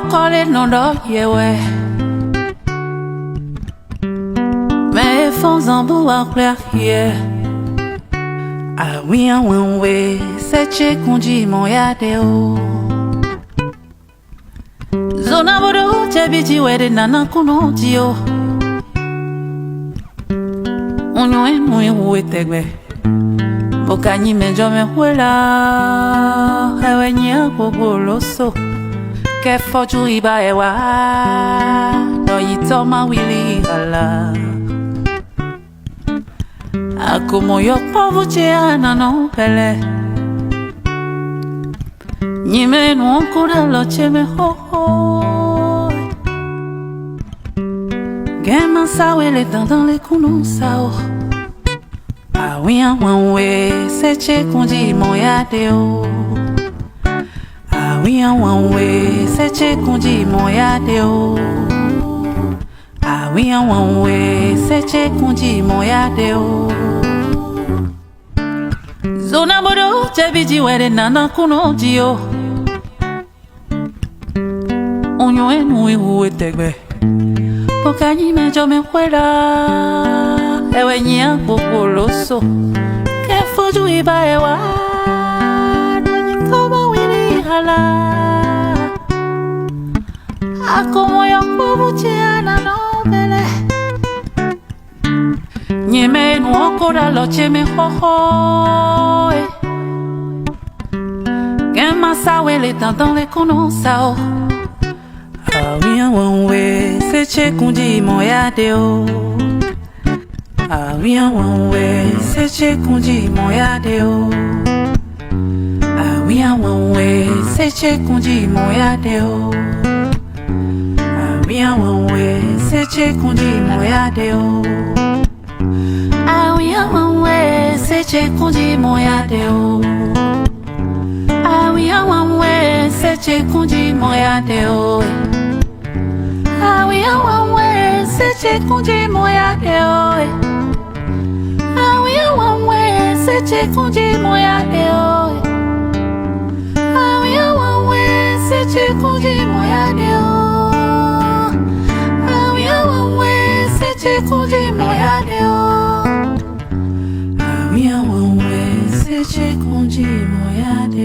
collé non do yewe. Mais fons en bout à clair hier. Ah oui en one way, c'est che kundi mon yadeo. Zona bodo chebiji wede nana kuno dio. Onyo enu uwe tegbe. Bokanyi menjo me huela. Ewe nye gogoloso. Ke foju iba ewa. No yitoma wili hala. Akomo yok pavuche anano pele. Nyime no kura loche me ho ho. Gema sawe le dans les kounou sao. Ah oui en one way, c'est che kundi mon yadeo. Ah oui en one way, c'est che kundi mon yadeo. Ah oui en one way, c'est che kundi mon yadeo. Zona bodo chebiji wede nana kuno dio. Onyo enu uwe tegbe. Bokanyi menjo me huela. Ewe nye gogoloso. Ke foju iba ewa. No yitoma wili hala. Akomo yok pavuche anano bele. Nyeme nu okora loche me ho ho. Gema sawe le dans les kono sao. Ah oui en one way, c'est che kundi mon yadeo. Ah oui en one way, c'est che kundi mon yadeo. Ah oui en one way, c'est che kundi mon yadeo. Ah oui en one way, c'est che kundi mon yadeo. Ah oui en one way, c'est che kundi mon yadeo. Ah oui en one way, c'est che kundi mon yadeo. Ah oui en one way, c'est che kundi mon yadeo. Ah oui en one way, c'est che kundi mon yadeo. Ah oui en one way, c'est che kundi mon yadeo. Ah oui en one way, c'est che kundi mon yadeo. Ah oui en one way, c'est che kundi mon yadeo.